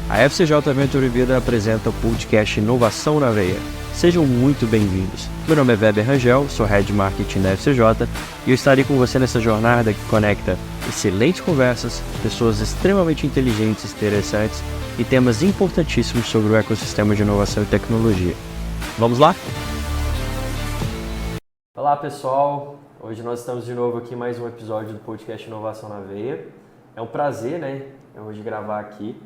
A FCJ Venture Vida apresenta o podcast Inovação na Veia. Sejam muito bem-vindos. Meu nome é Weber Rangel, sou Head de Marketing da FCJ e eu estarei com você nessa jornada que conecta excelentes conversas, pessoas extremamente inteligentes e interessantes e temas importantíssimos sobre o ecossistema de inovação e tecnologia. Vamos lá? Olá pessoal, hoje nós estamos de novo aqui em mais um episódio do podcast Inovação na Veia. É um prazer, hoje gravar aqui.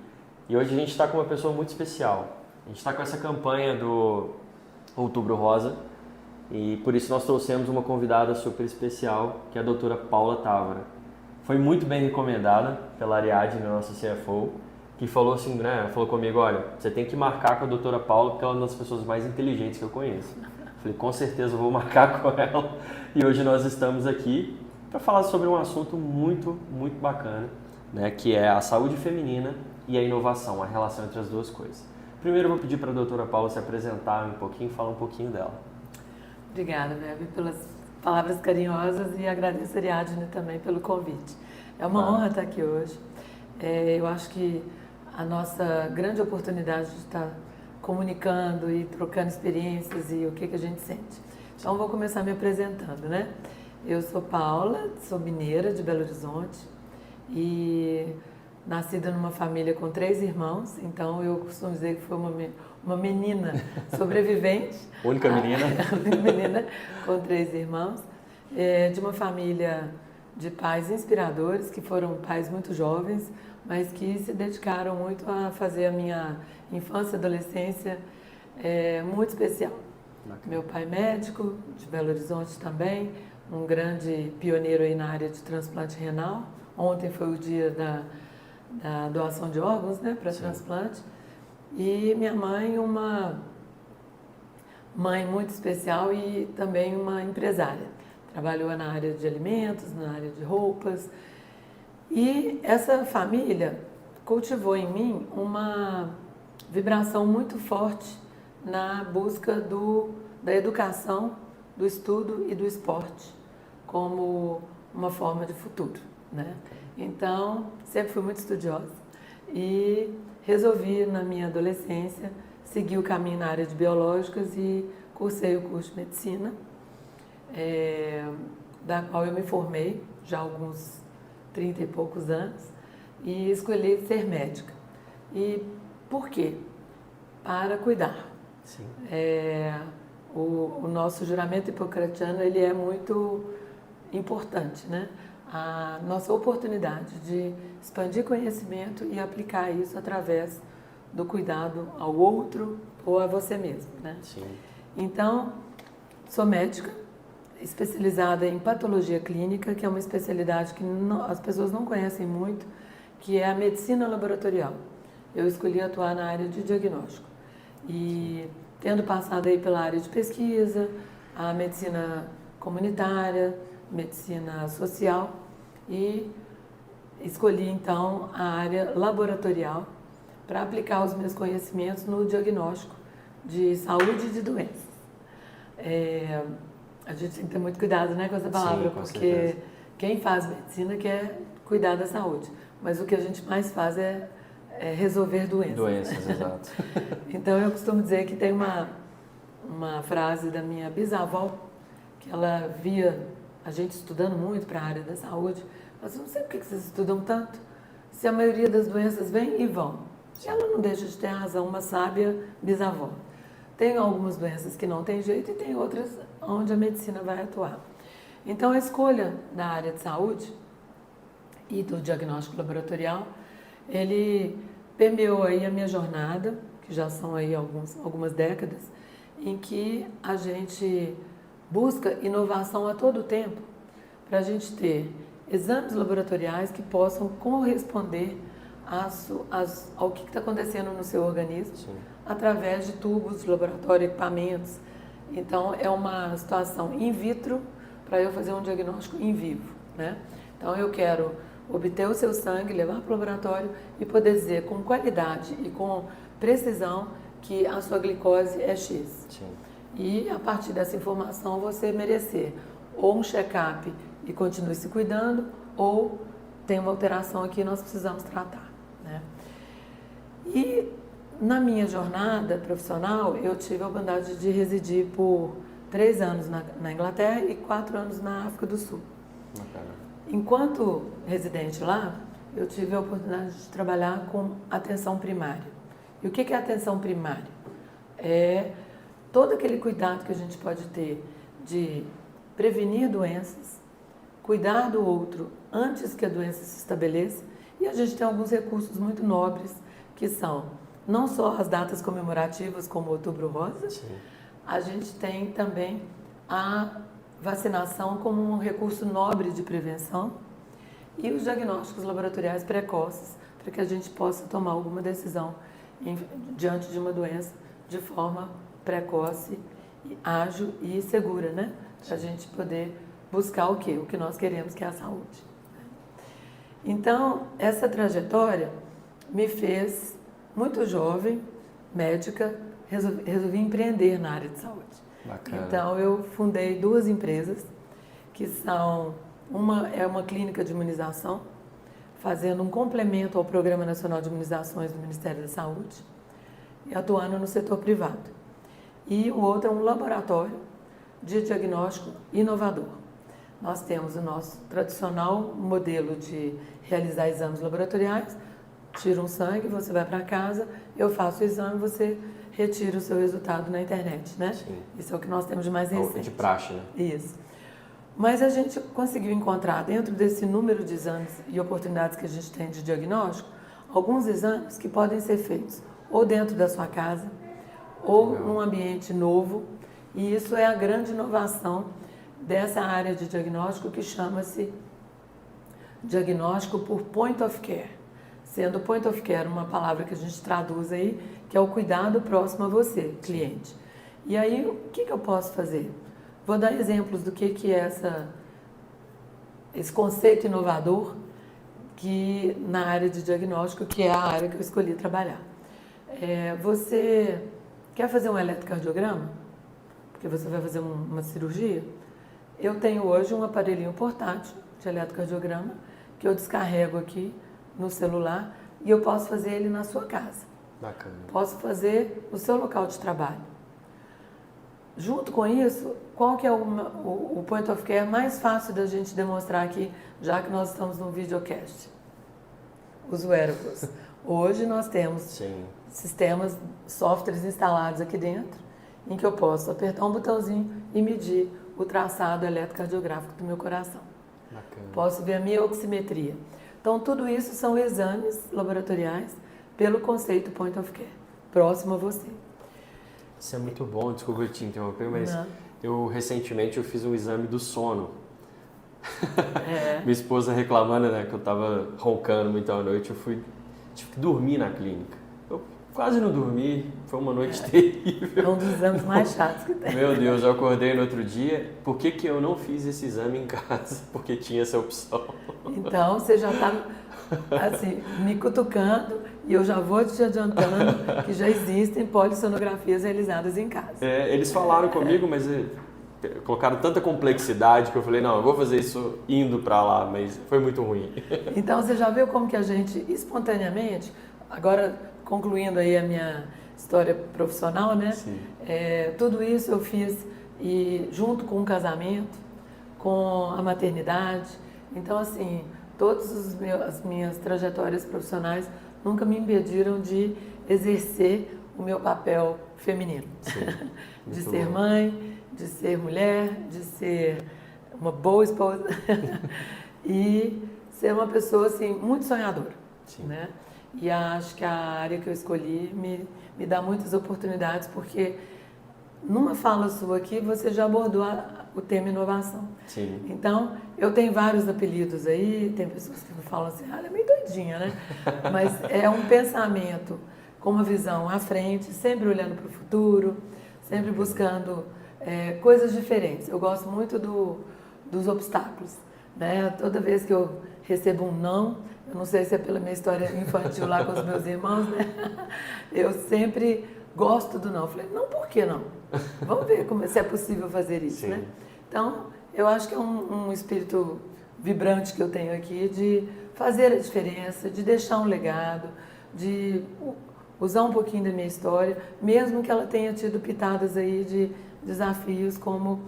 E hoje a gente está com uma pessoa muito especial. A gente está com essa campanha do Outubro Rosa e por isso nós trouxemos uma convidada super especial, que é a doutora Paula Távora. Foi muito bem recomendada pela Ariadne, nossa CFO, que falou assim, falou comigo, olha, você tem que marcar com a doutora Paula porque ela é uma das pessoas mais inteligentes que eu conheço. Falei, com certeza eu vou marcar com ela. E hoje nós estamos aqui para falar sobre um assunto muito, muito bacana, que é a saúde feminina e a inovação, a relação entre as duas coisas. Primeiro eu vou pedir para a doutora Paula se apresentar um pouquinho, falar um pouquinho dela. Obrigada, Weber, pelas palavras carinhosas e agradeço a Ariadne também pelo convite. É uma honra estar aqui hoje. Eu acho que a nossa grande oportunidade de estar comunicando e trocando experiências e o que a gente sente. Então vou começar me apresentando, Eu sou Paula, sou mineira de Belo Horizonte e nascida numa família com 3 irmãos, então eu costumo dizer que foi uma menina sobrevivente. Única menina? Única menina com 3 irmãos, de uma família de pais inspiradores, que foram pais muito jovens, mas que se dedicaram muito a fazer a minha infância e adolescência muito especial. Bacana. Meu pai médico, de Belo Horizonte também, um grande pioneiro aí na área de transplante renal. Ontem foi o dia da doação de órgãos, para transplante. E minha mãe, uma mãe muito especial e também uma empresária. Trabalhou na área de alimentos, na área de roupas. E essa família cultivou em mim uma vibração muito forte na busca da educação, do estudo e do esporte como uma forma de futuro, Então, sempre fui muito estudiosa e resolvi, na minha adolescência, seguir o caminho na área de biológicas e cursei o curso de medicina, da qual eu me formei já há alguns 30 e poucos anos e escolhi ser médica. E por quê? Para cuidar. Sim. O nosso juramento hipocratiano, ele é muito importante, A nossa oportunidade de expandir conhecimento e aplicar isso através do cuidado ao outro ou a você mesmo, Sim. Então, sou médica, especializada em patologia clínica, que é uma especialidade que as pessoas não conhecem muito, que é a medicina laboratorial. Eu escolhi atuar na área de diagnóstico. E tendo passado aí pela área de pesquisa, a medicina comunitária, medicina social, e escolhi então a área laboratorial para aplicar os meus conhecimentos no diagnóstico de saúde e de doenças. A gente tem que ter muito cuidado com essa palavra, Sim, porque certeza. Quem faz medicina quer cuidar da saúde, mas o que a gente mais faz é resolver doenças. Doenças, exato. Então eu costumo dizer que tem uma frase da minha bisavó, que ela via a gente estudando muito para a área da saúde, mas eu não sei por que vocês estudam tanto, se a maioria das doenças vem e vão. E ela não deixa de ter razão, uma sábia bisavó. Tem algumas doenças que não tem jeito e tem outras onde a medicina vai atuar. Então a escolha da área de saúde e do diagnóstico laboratorial, ele permeou aí a minha jornada, que já são aí algumas décadas, em que a gente busca inovação a todo tempo para a gente ter exames laboratoriais que possam corresponder ao que está acontecendo no seu organismo. Sim. Através de tubos, laboratório, equipamentos. Então, é uma situação in vitro para eu fazer um diagnóstico in vivo, Então, eu quero obter o seu sangue, levar para o laboratório e poder dizer com qualidade e com precisão que a sua glicose é X. Sim. E, a partir dessa informação, você merecer ou um check-up e continue se cuidando, ou tem uma alteração aqui e nós precisamos tratar, E na minha jornada profissional, eu tive a oportunidade de residir por 3 anos na Inglaterra e 4 anos na África do Sul. Bacana. Enquanto residente lá, eu tive a oportunidade de trabalhar com atenção primária. E o que é atenção primária? É todo aquele cuidado que a gente pode ter de prevenir doenças, cuidar do outro antes que a doença se estabeleça, e a gente tem alguns recursos muito nobres, que são não só as datas comemorativas, como o Outubro Rosa, Sim. a gente tem também a vacinação como um recurso nobre de prevenção e os diagnósticos laboratoriais precoces, para que a gente possa tomar alguma decisão diante de uma doença de forma precoce, ágil e segura, né? Para a gente poder buscar o quê? O que nós queremos, que é a saúde. Então, essa trajetória me fez, muito jovem, médica, resolvi empreender na área de saúde. Bacana. Então, eu fundei 2 empresas, que são, uma é uma clínica de imunização, fazendo um complemento ao Programa Nacional de Imunizações do Ministério da Saúde, e atuando no setor privado. E o outro é um laboratório de diagnóstico inovador. Nós temos o nosso tradicional modelo de realizar exames laboratoriais, tira um sangue, você vai para casa, eu faço o exame, você retira o seu resultado na internet, né? Sim. Isso é o que nós temos de mais recente. De praxe, né? Isso. Mas a gente conseguiu encontrar, dentro desse número de exames e oportunidades que a gente tem de diagnóstico, alguns exames que podem ser feitos ou dentro da sua casa, ou num ambiente novo, e isso é a grande inovação dessa área de diagnóstico, que chama-se diagnóstico por point of care. Sendo point of care uma palavra que a gente traduz aí, que é o cuidado próximo a você, cliente. E aí, o que eu posso fazer? Vou dar exemplos do que é esse conceito inovador que na área de diagnóstico, que é a área que eu escolhi trabalhar. Você quer fazer um eletrocardiograma? Porque você vai fazer uma cirurgia? Eu tenho hoje um aparelhinho portátil de eletrocardiograma que eu descarrego aqui no celular e eu posso fazer ele na sua casa. Bacana. Posso fazer no seu local de trabalho. Junto com isso, qual que é o point of care mais fácil da gente demonstrar aqui, já que nós estamos no videocast? Os wearables. Hoje nós temos sistemas, softwares instalados aqui dentro, em que eu posso apertar um botãozinho e medir o traçado eletrocardiográfico do meu coração. Bacana. Posso ver a minha oximetria. Então, tudo isso são exames laboratoriais pelo conceito point of care, próximo a você. Isso é muito bom, desculpa te interromper, mas Não. recentemente eu fiz um exame do sono. Minha esposa reclamando, né, que eu estava roncando muito à noite, tive que dormir na clínica. Eu quase não dormi, foi uma noite terrível. É um dos exames mais chatos que tem. Meu Deus, eu acordei no outro dia. Por que eu não fiz esse exame em casa? Porque tinha essa opção. Então, você já está assim, me cutucando e eu já vou te adiantando que já existem polissonografias realizadas em casa. Eles falaram comigo, mas colocaram tanta complexidade que eu falei, não, eu vou fazer isso indo para lá, mas foi muito ruim. Então, você já viu como que a gente, espontaneamente, agora concluindo aí a minha história profissional, né? Sim. Tudo isso eu fiz e junto com o casamento, com a maternidade. Então, assim, todas as minhas trajetórias profissionais nunca me impediram de exercer o meu papel feminino. De ser mãe, de ser mulher, de ser uma boa esposa e ser uma pessoa, assim, muito sonhadora. Sim. Né? E acho que a área que eu escolhi me dá muitas oportunidades, porque numa fala sua aqui você já abordou o tema inovação. Sim. Então, eu tenho vários apelidos aí, tem pessoas que me falam assim, ela é meio doidinha, né? Mas é um pensamento com uma visão à frente, sempre olhando para o futuro, sempre buscando coisas diferentes. Eu gosto muito dos obstáculos, né? Toda vez que eu recebo um não, eu não sei se é pela minha história infantil lá com os meus irmãos, né? Eu sempre gosto do não. Falei, não, por que não? Vamos ver se é possível fazer isso, né? Então, eu acho que é um espírito vibrante que eu tenho aqui de fazer a diferença, de deixar um legado, usar um pouquinho da minha história, mesmo que ela tenha tido pitadas aí de desafios como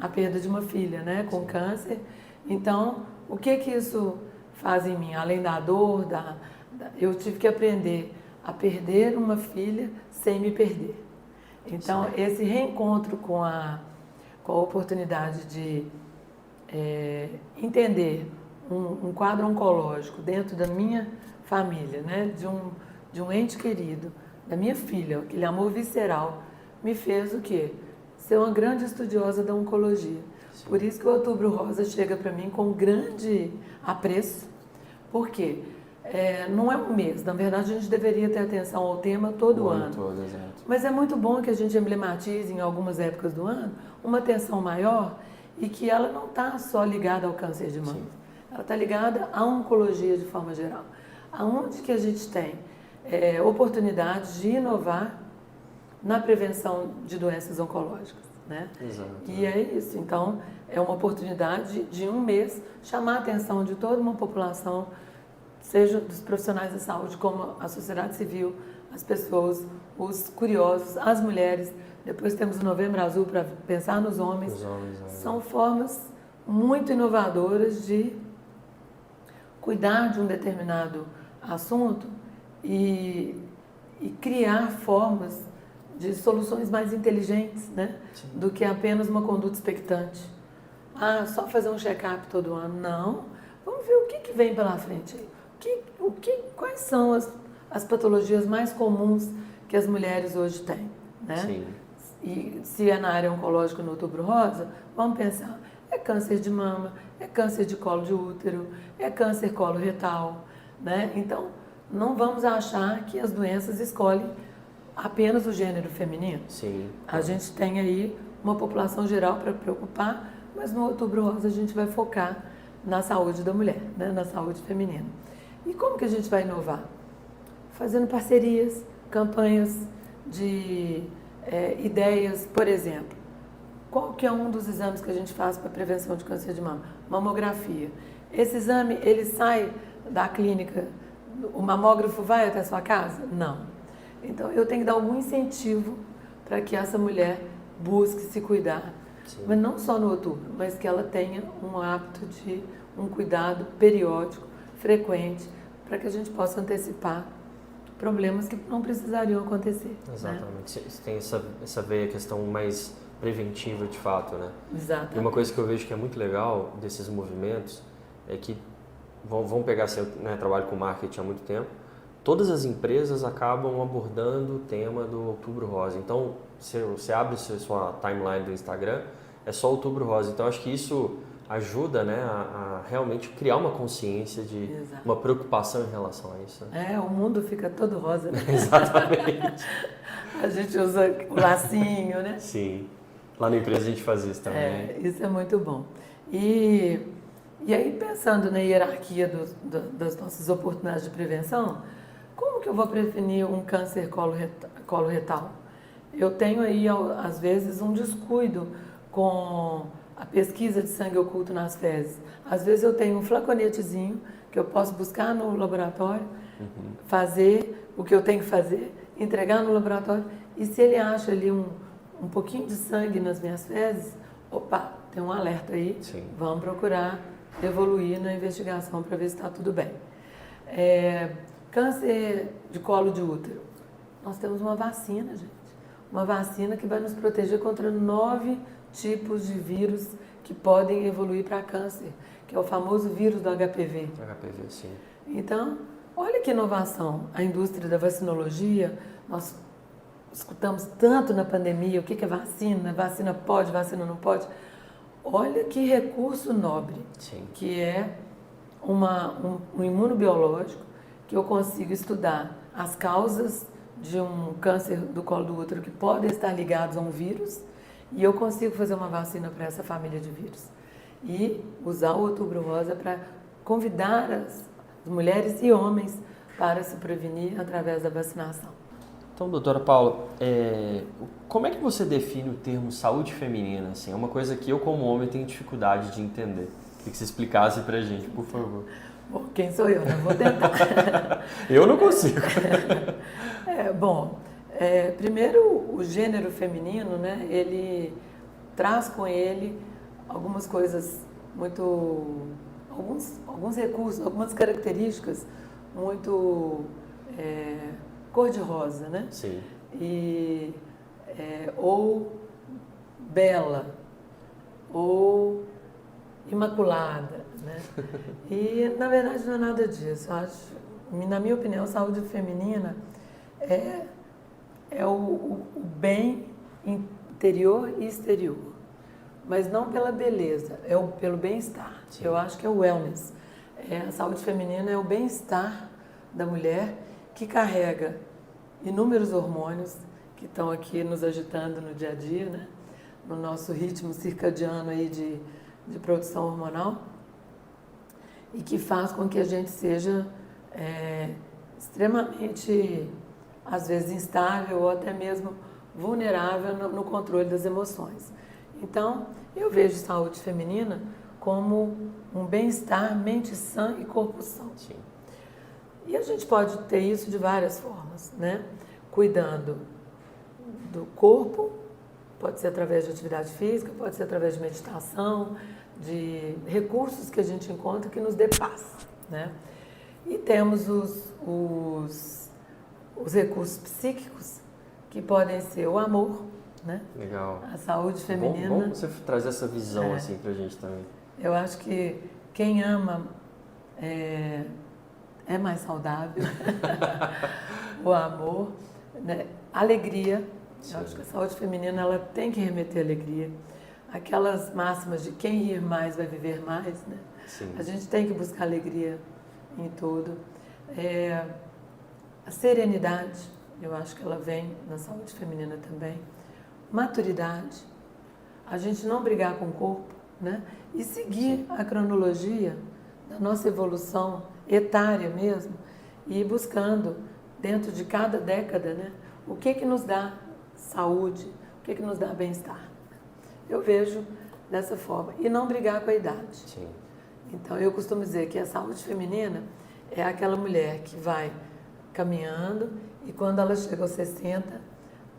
a perda de uma filha, né, com câncer. Então, o que isso faz em mim? Além da dor, eu tive que aprender a perder uma filha sem me perder. Então, esse reencontro com a oportunidade de entender um quadro oncológico dentro da minha família, né, de um ente querido, da minha filha, aquele amor visceral, me fez o quê? Ser uma grande estudiosa da oncologia. Sim. Por isso que o Outubro Rosa chega para mim com grande apreço. Por quê? Não é um mês, na verdade a gente deveria ter atenção ao tema todo ano. Todo, exato. Mas é muito bom que a gente emblematize em algumas épocas do ano uma atenção maior e que ela não está só ligada ao câncer de mama. Sim. Ela está ligada à oncologia de forma geral. Aonde que a gente tem oportunidades de inovar na prevenção de doenças oncológicas, né? Exato. E é isso. Então, é uma oportunidade de um mês chamar a atenção de toda uma população, seja dos profissionais da saúde, como a sociedade civil, as pessoas, os curiosos, as mulheres. Depois temos o Novembro Azul para pensar nos homens. Os homens, São formas muito inovadoras de cuidar de um determinado assunto e criar formas de soluções mais inteligentes, né? Do que apenas uma conduta expectante. Só fazer um check-up todo ano. Não. Vamos ver o que vem pela frente aí. Quais são as patologias mais comuns que as mulheres hoje têm, né? Sim. E se é na área oncológica no Outubro Rosa, vamos pensar, é câncer de mama, é câncer de colo de útero, é câncer coloretal, né? Então, não vamos achar que as doenças escolhem apenas o gênero feminino. Sim. A gente tem aí uma população geral para preocupar, mas no Outubro Rosa a gente vai focar na saúde da mulher, né? Na saúde feminina. E como que a gente vai inovar? Fazendo parcerias, campanhas de ideias, por exemplo. Qual que é um dos exames que a gente faz para prevenção de câncer de mama? Mamografia. Esse exame, ele sai da clínica, o mamógrafo vai até a sua casa? Não. Então, eu tenho que dar algum incentivo para que essa mulher busque se cuidar. Sim. Mas não só no outubro, mas que ela tenha um hábito de um cuidado periódico, frequente, para que a gente possa antecipar problemas que não precisariam acontecer. Exatamente. Né? Você tem essa veia questão mais preventiva de fato, né? Exatamente. E uma coisa que eu vejo que é muito legal desses movimentos é que, vamos pegar assim, eu trabalho com marketing há muito tempo, todas as empresas acabam abordando o tema do Outubro Rosa. Então, você abre sua timeline do Instagram, é só Outubro Rosa. Então, acho que isso ajuda, né, a realmente criar uma consciência de Exato. Uma preocupação em relação a isso. Né? O mundo fica todo rosa. Né? Exatamente. A gente usa o lacinho, né? Sim. Lá na empresa a gente faz isso também. Isso é muito bom. E aí, pensando na hierarquia das nossas oportunidades de prevenção, como que eu vou prevenir um câncer coloretal? Eu tenho aí, às vezes, um descuido com a pesquisa de sangue oculto nas fezes. Às vezes eu tenho um flaconetezinho que eu posso buscar no laboratório, fazer o que eu tenho que fazer, entregar no laboratório, e se ele acha ali um pouquinho de sangue nas minhas fezes, opa, tem um alerta aí, Sim. Vamos procurar evoluir na investigação para ver se está tudo bem. Câncer de colo de útero. Nós temos uma vacina, gente. Uma vacina que vai nos proteger contra 9 tipos de vírus que podem evoluir para câncer, que é o famoso vírus do HPV. HPV, sim. Então, olha que inovação. A indústria da vacinologia, nós escutamos tanto na pandemia, o que é vacina? Vacina pode, vacina não pode. Olha que recurso nobre, Sim. que é um imunobiológico, que eu consigo estudar as causas de um câncer do colo do útero que podem estar ligados a um vírus, e eu consigo fazer uma vacina para essa família de vírus. E usar o Outubro Rosa para convidar as mulheres e homens para se prevenir através da vacinação. Então, doutora Paula, como é que você define o termo saúde feminina? Assim, é uma coisa que eu, como homem, tenho dificuldade de entender. Queria que você explicasse para a gente, por favor. Bom, quem sou eu? Não vou tentar. Eu não consigo. Primeiro o gênero feminino, né, ele traz com ele algumas coisas alguns recursos, algumas características muito cor-de-rosa, né? Sim. Ou bela, ou imaculada, né? E na verdade não é nada disso. Eu acho, na minha opinião, saúde feminina é o bem interior e exterior, mas não pela beleza, pelo bem-estar. Eu acho que é o wellness. A saúde feminina é o bem-estar da mulher que carrega inúmeros hormônios que estão aqui nos agitando no dia a dia, né? No nosso ritmo circadiano aí de produção hormonal, e que faz com que a gente seja extremamente, às vezes, instável ou até mesmo vulnerável no controle das emoções. Então, eu vejo saúde feminina como um bem-estar, mente sã e corpo são. Sim. E a gente pode ter isso de várias formas, né? Cuidando do corpo, pode ser através de atividade física, pode ser através de meditação, de recursos que a gente encontra que nos dê paz, né? E temos os recursos psíquicos, que podem ser o amor, né? Legal. A saúde feminina. Bom você trazer essa visão assim pra gente também. Eu acho que quem ama é mais saudável. O amor, né? Alegria. Sim. Eu acho que a saúde feminina ela tem que remeter alegria. Aquelas máximas de quem rir mais vai viver mais, né? Sim. A gente tem que buscar alegria em tudo. A serenidade, eu acho que ela vem na saúde feminina também. Maturidade, a gente não brigar com o corpo, né? E seguir a cronologia da nossa evolução etária mesmo, e ir buscando dentro de cada década, né? O que nos dá saúde, o que nos dá bem-estar. Eu vejo dessa forma. E não brigar com a idade. Sim. Então, eu costumo dizer que a saúde feminina é aquela mulher que vai caminhando e quando ela chega aos 60,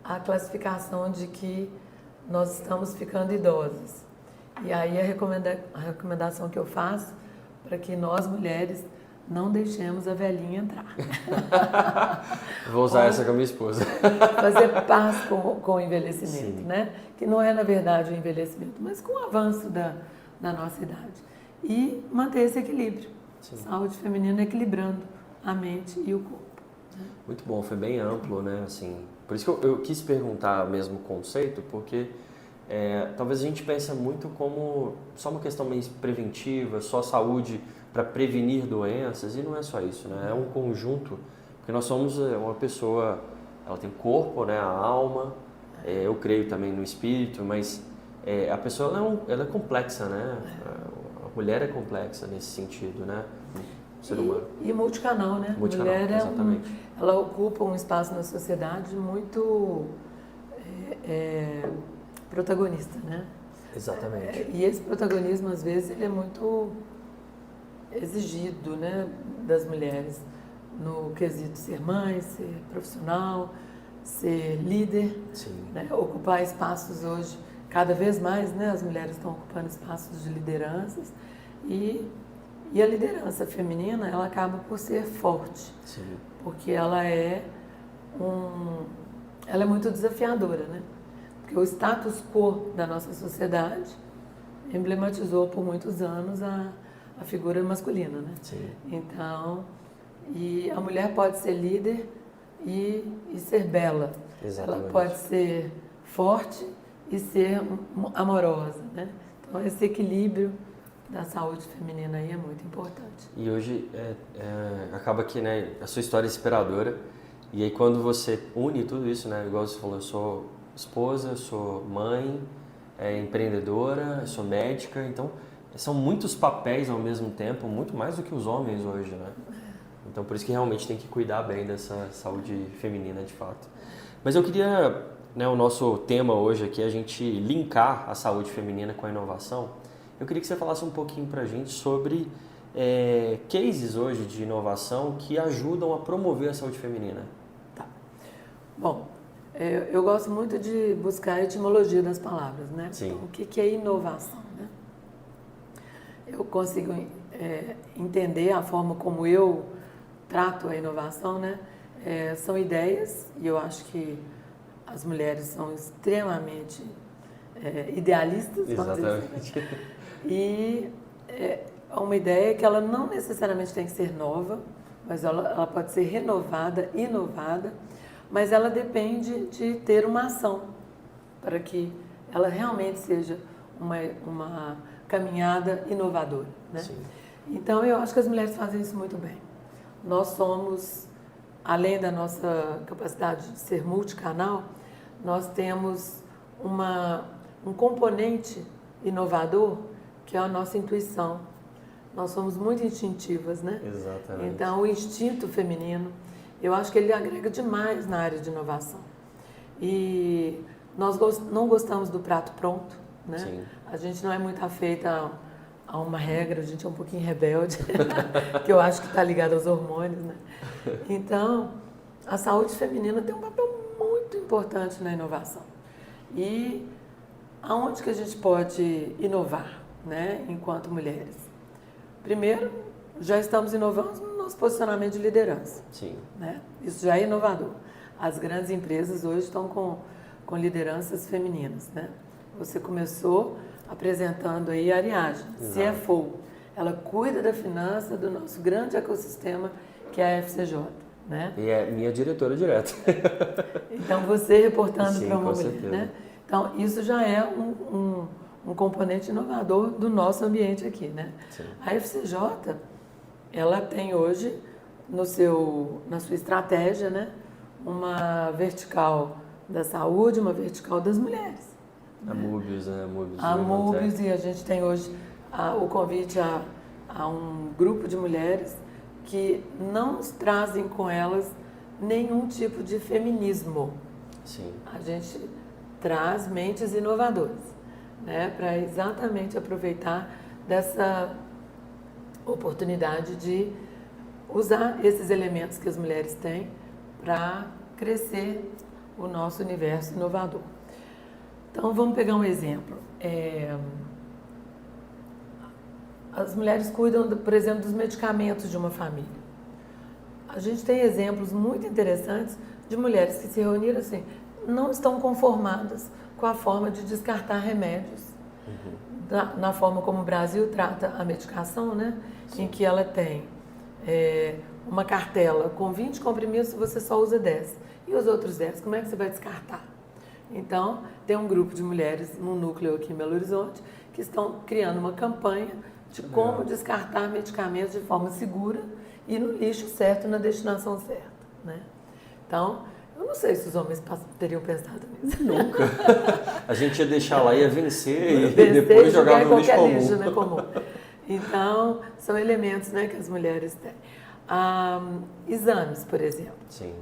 a classificação de que nós estamos ficando idosas. E aí a recomendação que eu faço para que nós, mulheres, não deixemos a velhinha entrar. Vou usar essa com a minha esposa. Fazer paz com o envelhecimento, Sim. né? Que não é, na verdade, o envelhecimento, mas com o avanço da nossa idade. E manter esse equilíbrio. Sim. Saúde feminina equilibrando a mente e o corpo. Muito bom, foi bem amplo, né? Assim, por isso que eu quis perguntar mesmo o conceito, porque talvez a gente pense muito como só uma questão meio preventiva, só saúde para prevenir doenças, e não é só isso, né? É um conjunto, porque nós somos uma pessoa, ela tem o corpo, né? A alma, eu creio também no espírito, mas a pessoa ela é complexa, né? A mulher é complexa nesse sentido, né? O ser humano. E multicanal, né? Multicanal, Mulher exatamente. ela ocupa um espaço na sociedade muito protagonista, né? Exatamente. E esse protagonismo, às vezes, ele é muito exigido, né, das mulheres, no quesito ser mãe, ser profissional, ser líder, né, ocupar espaços hoje, cada vez mais, né, as mulheres estão ocupando espaços de lideranças e a liderança feminina, ela acaba por ser forte, Sim. porque ela é muito desafiadora, né? Porque o status quo da nossa sociedade emblematizou por muitos anos a figura masculina, né? Sim. Então, e a mulher pode ser líder e ser bela. Exatamente. Ela pode ser forte e ser amorosa, né? Então, esse equilíbrio da saúde feminina aí é muito importante. E hoje acaba que, né, a sua história é inspiradora. E aí quando você une tudo isso, né, igual você falou, eu sou esposa, eu sou mãe, empreendedora, eu sou médica, então são muitos papéis ao mesmo tempo, muito mais do que os homens hoje, né? Então por isso que realmente tem que cuidar bem dessa saúde feminina de fato. Mas eu queria, né, o nosso tema hoje aqui é a gente linkar a saúde feminina com a inovação. Eu queria que você falasse um pouquinho pra gente sobre cases hoje de inovação que ajudam a promover a saúde feminina. Tá. Bom, eu gosto muito de buscar a etimologia das palavras, né? Sim. Então, o que é inovação, né? Eu consigo entender a forma como eu trato a inovação, né? São ideias, e eu acho que as mulheres são extremamente idealistas, vamos dizer assim. Exatamente. E é uma ideia que ela não necessariamente tem que ser nova, mas ela pode ser renovada, inovada, mas ela depende de ter uma ação para que ela realmente seja uma caminhada inovadora, né? Sim. Então eu acho que as mulheres fazem isso muito bem. Nós somos, além da nossa capacidade de ser multicanal, nós temos um componente inovador que é a nossa intuição. Nós somos muito instintivas, né? Exatamente. Então, o instinto feminino, eu acho que ele agrega demais na área de inovação. E nós não gostamos do prato pronto, né? Sim. A gente não é muito afeita a uma regra, a gente é um pouquinho rebelde, que eu acho que está ligado aos hormônios, né? Então, a saúde feminina tem um papel muito importante na inovação. E aonde que a gente pode inovar, né, enquanto mulheres? Primeiro, já estamos inovando no nosso posicionamento de liderança. Sim. Né? Isso já é inovador. As grandes empresas hoje estão com lideranças femininas, né? Você começou apresentando aí a Ariadne, CFO. Ela cuida da finança do nosso grande ecossistema, que é a FCJ. Né? E é minha diretora direta. Então, você reportando para uma mulher. Certeza. Né? Então, isso já é um componente inovador do nosso ambiente aqui. Né? Sim. A FCJ, ela tem hoje, na sua estratégia, né, uma vertical da saúde, uma vertical das mulheres. A Mobius, né? A Mobius, e a gente tem hoje o convite a um grupo de mulheres que não trazem com elas nenhum tipo de feminismo. Sim. A gente traz mentes inovadoras, né, para exatamente aproveitar dessa oportunidade de usar esses elementos que as mulheres têm para crescer o nosso universo inovador. Então, vamos pegar um exemplo. As mulheres cuidam, por exemplo, dos medicamentos de uma família. A gente tem exemplos muito interessantes de mulheres que se reuniram assim, não estão conformadas com a forma de descartar remédios, na forma como o Brasil trata a medicação, né? Em que ela tem uma cartela com 20 comprimidos, você só usa 10. E os outros 10, como é que você vai descartar? Então, tem um grupo de mulheres num núcleo aqui em Belo Horizonte que estão criando uma campanha de como descartar medicamentos de forma segura e no lixo certo, na destinação certa, né? Então, eu não sei se os homens teriam pensado nisso. Nunca. A gente ia deixar lá, ia vencer e depois jogar no lixo comum. Lixo, né, comum. Então, são elementos, né, que as mulheres têm. Exames, por exemplo. Sim.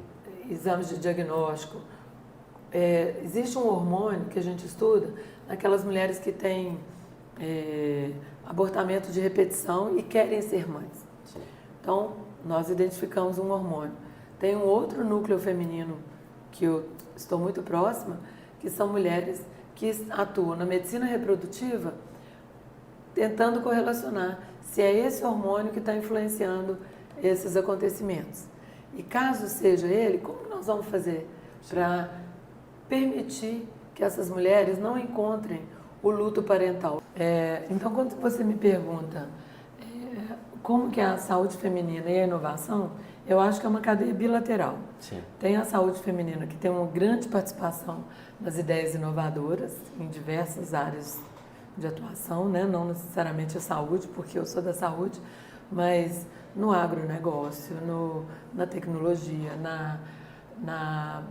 Exames de diagnóstico. Existe um hormônio que a gente estuda naquelas mulheres que têm abortamento de repetição e querem ser mães. Sim. Então, nós identificamos um hormônio. Tem um outro núcleo feminino que eu estou muito próxima, que são mulheres que atuam na medicina reprodutiva, tentando correlacionar se é esse hormônio que está influenciando esses acontecimentos. E caso seja ele, como nós vamos fazer para permitir que essas mulheres não encontrem o luto parental? Então, quando você me pergunta como que é a saúde feminina e a inovação, eu acho que é uma cadeia bilateral. Sim. Tem a saúde feminina, que tem uma grande participação nas ideias inovadoras em diversas áreas de atuação, né? Não necessariamente a saúde, porque eu sou da saúde, mas no agronegócio, na tecnologia, na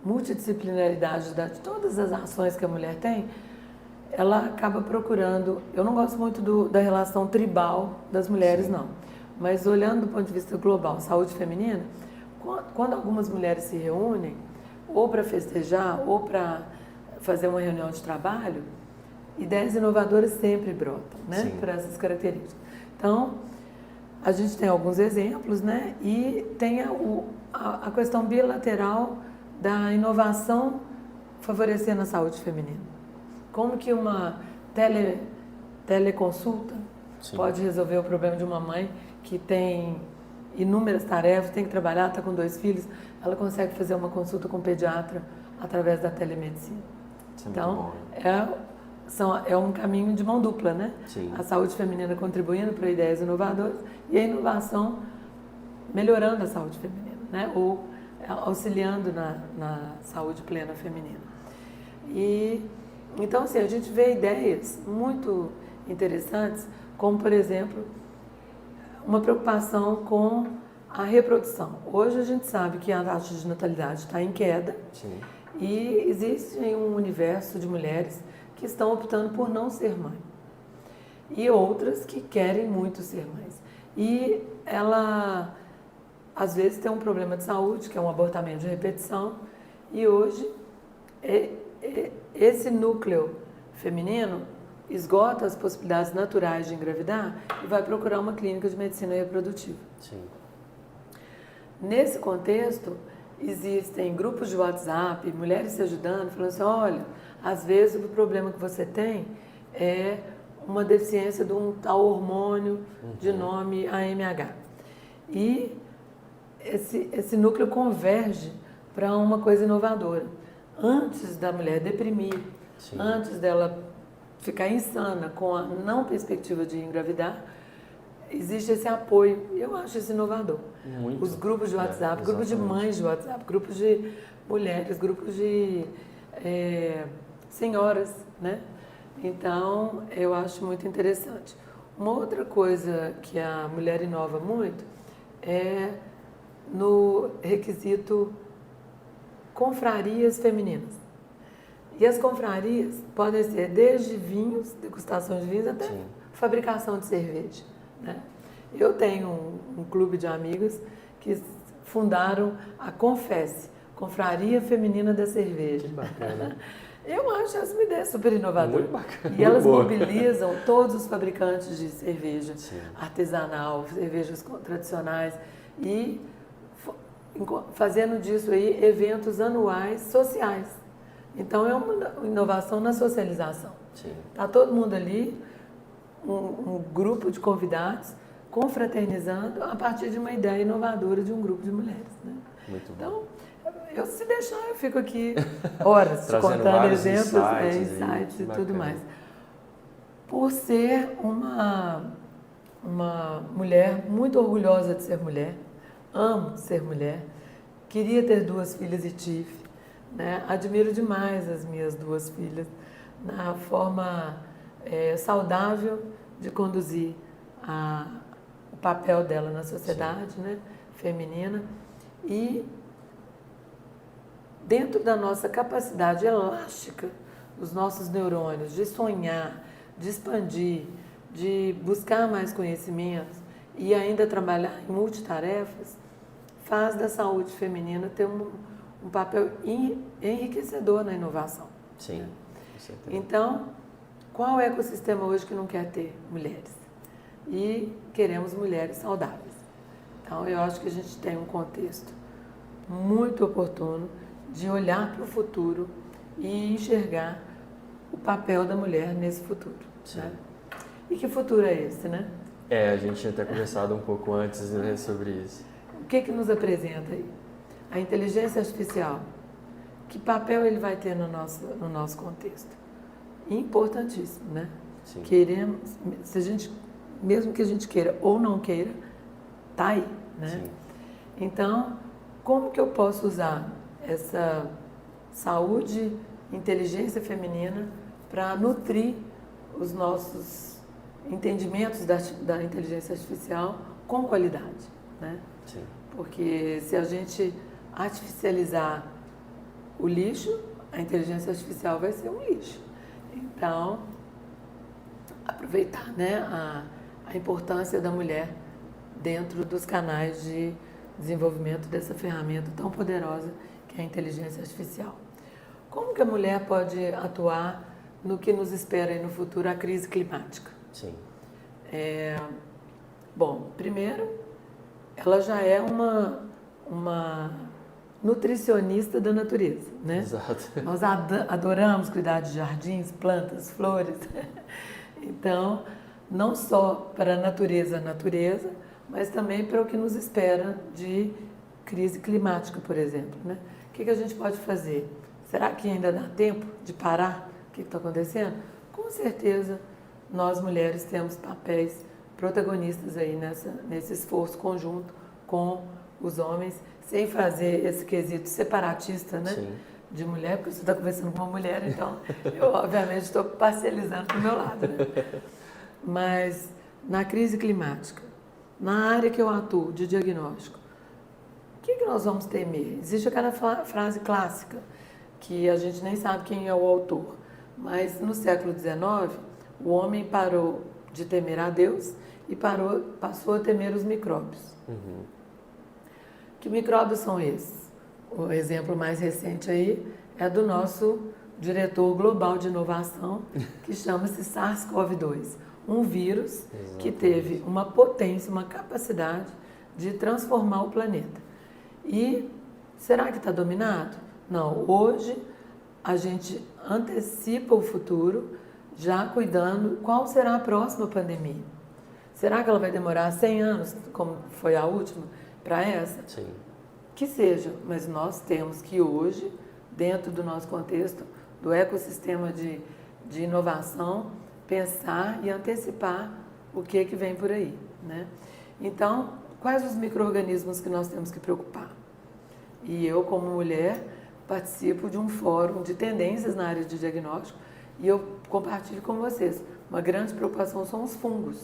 multidisciplinaridade de todas as ações que a mulher tem, ela acaba procurando. Eu não gosto muito da relação tribal das mulheres, sim, não. Mas olhando do ponto de vista global, saúde feminina, quando algumas mulheres se reúnem, ou para festejar, ou para fazer uma reunião de trabalho, ideias inovadoras sempre brotam, né? Por essas características. Então, a gente tem alguns exemplos, né? E tem a questão bilateral da inovação favorecendo a saúde feminina. Como que uma teleconsulta pode resolver o problema de uma mãe que tem inúmeras tarefas, tem que trabalhar, está com 2 filhos, ela consegue fazer uma consulta com o pediatra através da telemedicina. Isso é Então, muito bom. é um caminho de mão dupla, né? Sim. A saúde feminina contribuindo para ideias inovadoras e a inovação melhorando a saúde feminina, né? Ou auxiliando na saúde plena feminina. E, então, assim, a gente vê ideias muito interessantes, como, por exemplo, uma preocupação com a reprodução. Hoje a gente sabe que a taxa de natalidade está em queda. Sim. E existe um universo de mulheres que estão optando por não ser mãe. E outras que querem muito ser mães. E ela, às vezes, tem um problema de saúde, que é um abortamento de repetição. E hoje, esse núcleo feminino esgota as possibilidades naturais de engravidar e vai procurar uma clínica de medicina reprodutiva. Sim. Nesse contexto, existem grupos de WhatsApp, mulheres se ajudando, falando assim, olha, às vezes o problema que você tem é uma deficiência de um tal hormônio de nome AMH. E esse núcleo converge para uma coisa inovadora. Antes da mulher deprimir, antes dela ficar insana com a não perspectiva de engravidar, existe esse apoio. Eu acho isso inovador. Muito. Os grupos de WhatsApp, grupos de mães de WhatsApp, grupos de mulheres, grupos de senhoras, né? Então, eu acho muito interessante. Uma outra coisa que a mulher inova muito é no requisito confrarias femininas. E as confrarias podem ser desde vinhos, degustação de vinhos, até fabricação de cerveja, né? Eu tenho um clube de amigas que fundaram a Confesse, Confraria Feminina da Cerveja. Que bacana. Eu acho essa uma ideia super inovadora. Muito bacana. E elas boa. mobilizam todos os fabricantes de cerveja artesanal, cervejas tradicionais e fazendo disso aí eventos anuais sociais. Então é uma inovação na socialização. Está todo mundo ali, um grupo de convidados, confraternizando a partir de uma ideia inovadora de um grupo de mulheres, né? Muito bom. Então, se deixar, eu fico aqui horas te contando exemplos, insights e tudo mais. Por ser uma mulher muito orgulhosa de ser mulher, amo ser mulher, queria ter 2 filhas e tive, né? Admiro demais as minhas 2 filhas na forma saudável de conduzir o papel dela na sociedade, né? Feminina, e dentro da nossa capacidade elástica, dos nossos neurônios, de sonhar, de expandir, de buscar mais conhecimentos e ainda trabalhar em multitarefas, faz da saúde feminina ter um papel enriquecedor na inovação. Sim, né? com certeza. Então, qual é o ecossistema hoje que não quer ter mulheres? E queremos mulheres saudáveis. Então, eu acho que a gente tem um contexto muito oportuno de olhar para o futuro e enxergar o papel da mulher nesse futuro. Né? E que futuro é esse, né? A gente tinha até conversado um pouco antes, né, sobre isso. O que nos apresenta aí? A inteligência artificial. Que papel ele vai ter no nosso contexto? Importantíssimo, né? Sim. Queremos, mesmo que a gente queira ou não queira, tá aí, né? Sim. Então, como que eu posso usar essa saúde, inteligência feminina para nutrir os nossos entendimentos da inteligência artificial com qualidade, né? Sim. Porque se a gente artificializar o lixo, a inteligência artificial vai ser um lixo. Então, aproveitar, né, a importância da mulher dentro dos canais de desenvolvimento dessa ferramenta tão poderosa que é a inteligência artificial. Como que a mulher pode atuar no que nos espera aí no futuro, a crise climática? Sim. Bom, primeiro, ela já é uma nutricionista da natureza, né? Exato. Nós adoramos cuidar de jardins, plantas, flores. Então, não só para a natureza, mas também para o que nos espera de crise climática, por exemplo, né? O que a gente pode fazer? Será que ainda dá tempo de parar o que está acontecendo? Com certeza, nós mulheres temos papéis protagonistas aí nesse esforço conjunto com os homens, sem fazer esse quesito separatista, né? Sim. De mulher, porque você está conversando com uma mulher, então eu obviamente estou parcializando para o meu lado, né? Mas na crise climática, na área que eu atuo de diagnóstico, o que nós vamos temer? Existe aquela frase clássica, que a gente nem sabe quem é o autor, mas no século XIX, o homem parou de temer a Deus e passou a temer os micróbios. Uhum. Que micróbios são esses? O exemplo mais recente aí é do nosso diretor global de inovação, que chama-se SARS-CoV-2, um vírus que teve uma potência, uma capacidade de transformar o planeta. E será que está dominado? Não, hoje a gente antecipa o futuro, já cuidando qual será a próxima pandemia. Será que ela vai demorar 100 anos, como foi a última, para essa? Sim. Que seja, mas nós temos que hoje, dentro do nosso contexto, do ecossistema de inovação, pensar e antecipar o que vem por aí, né? Então, quais os micro-organismos que nós temos que preocupar? E eu, como mulher, participo de um fórum de tendências na área de diagnóstico e eu compartilho com vocês. Uma grande preocupação são os fungos.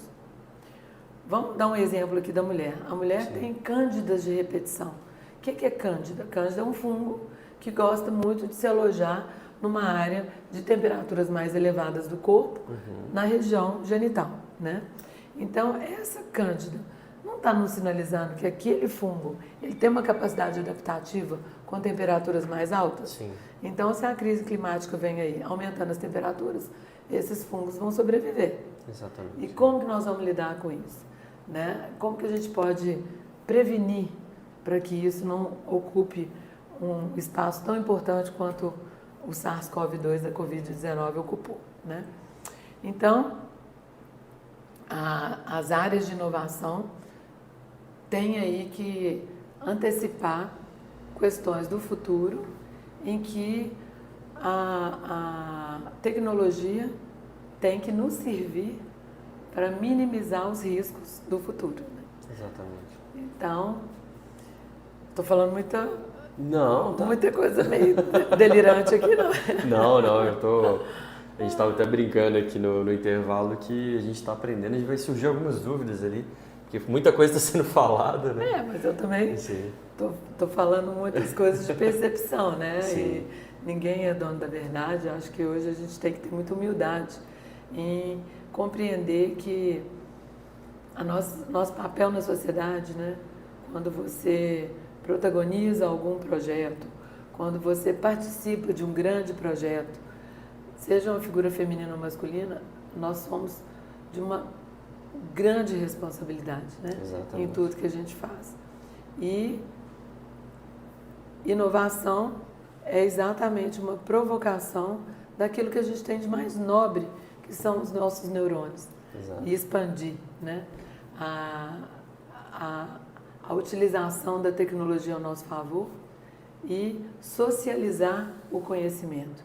Vamos dar um exemplo aqui da mulher. A mulher tem cândidas de repetição. O que é cândida? Cândida é um fungo que gosta muito de se alojar numa área de temperaturas mais elevadas do corpo, na região genital, né? Então, essa cândida não está nos sinalizando que aquele fungo ele tem uma capacidade adaptativa com temperaturas mais altas? Sim. Então, se a crise climática vem aí aumentando as temperaturas, esses fungos vão sobreviver. Exatamente. E como que nós vamos lidar com isso? Né? Como que a gente pode prevenir para que isso não ocupe um espaço tão importante quanto o SARS-CoV-2 da Covid-19 ocupou, né? Então, as áreas de inovação têm aí que antecipar questões do futuro em que a tecnologia tem que nos servir para minimizar os riscos do futuro, né? Exatamente. Então, estou falando muita coisa meio delirante aqui, não. Não, a gente estava até brincando aqui no intervalo que a gente está aprendendo, a gente vai surgir algumas dúvidas ali, porque muita coisa está sendo falada, né? Mas eu também estou falando muitas coisas de percepção, né? Sim. E ninguém é dono da verdade. Acho que hoje a gente tem que ter muita humildade em compreender que nosso papel na sociedade, né? Quando você protagoniza algum projeto, quando você participa de um grande projeto, seja uma figura feminina ou masculina, nós somos de uma grande responsabilidade, né? Exatamente. Em tudo que a gente faz. E inovação é exatamente uma provocação daquilo que a gente tem de mais nobre, que são os nossos neurônios. Exato. E expandir, né? A utilização da tecnologia ao nosso favor e socializar o conhecimento.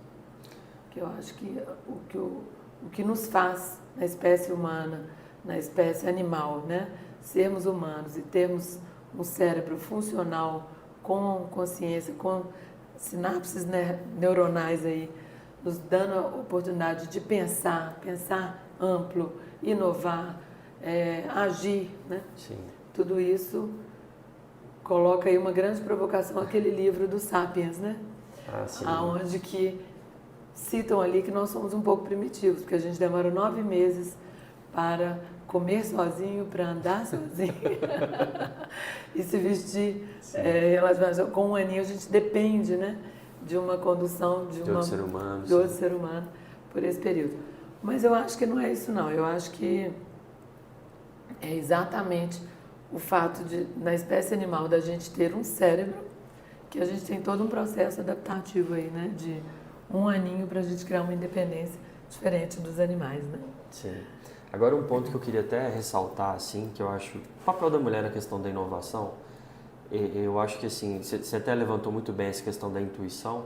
Que eu acho que o que nos faz na espécie humana, na espécie animal, né? Sermos humanos e termos um cérebro funcional, com consciência, com sinapses neuronais aí, nos dando a oportunidade de pensar amplo, inovar, agir, né? Sim. Tudo isso coloca aí uma grande provocação, aquele livro do Sapiens, né? Sim. Aonde que citam ali que nós somos um pouco primitivos, porque a gente demora 9 meses para comer sozinho, para andar sozinho e se vestir com um aninho. A gente depende, né, de uma condução de outro ser humano por esse período. Mas eu acho que não é isso, não. Eu acho que é exatamente o fato de, na espécie animal, da gente ter um cérebro que a gente tem todo um processo adaptativo aí, né? De um aninho para a gente criar uma independência diferente dos animais, né? Sim. Agora um ponto que eu queria até ressaltar, assim, que eu acho o papel da mulher na questão da inovação, eu acho que assim, você até levantou muito bem essa questão da intuição,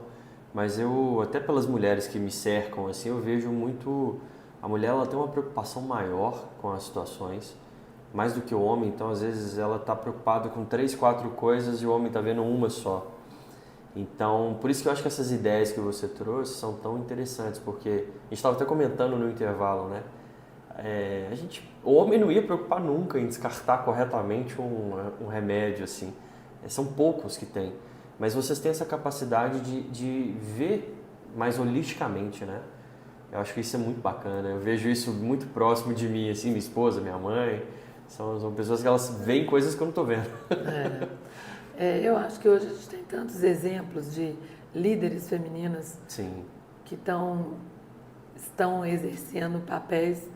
mas eu, até pelas mulheres que me cercam, assim, eu vejo muito, a mulher ela tem uma preocupação maior com as situações, mais do que o homem, então às vezes ela está preocupada com 3, 4 coisas e o homem está vendo uma só. Então, por isso que eu acho que essas ideias que você trouxe são tão interessantes, porque a gente estava até comentando no intervalo, né? O homem não ia preocupar nunca em descartar corretamente um remédio, assim. São poucos que têm. Mas vocês têm essa capacidade de ver mais holisticamente, né? Eu acho que isso é muito bacana. Eu vejo isso muito próximo de mim, assim, minha esposa, minha mãe. São pessoas que elas veem coisas que eu não estou vendo. Eu acho que hoje a gente tem tantos exemplos de líderes femininas Sim. que estão exercendo papéis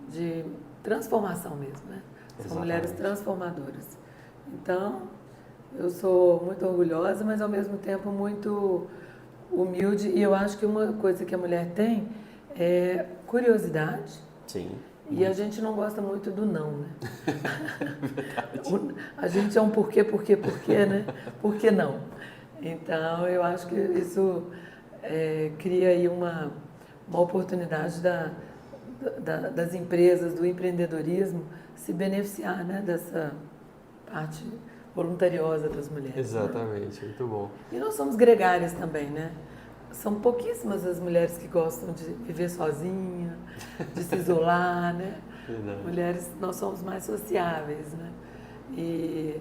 de transformação mesmo, né? São Exatamente. mulheres transformadoras. Então, eu sou muito orgulhosa, mas ao mesmo tempo muito humilde. E eu acho que uma coisa que a mulher tem é curiosidade. Sim. E a gente não gosta muito do não, né? A gente é um porquê, né? Por que não? Então, eu acho que isso cria aí uma oportunidade das empresas, do empreendedorismo, se beneficiar, né, dessa parte voluntariosa das mulheres. Exatamente, né? Muito bom. E nós somos gregárias também, né? São pouquíssimas as mulheres que gostam de viver sozinha, de se isolar, né? Verdade. Mulheres, nós somos mais sociáveis, né? E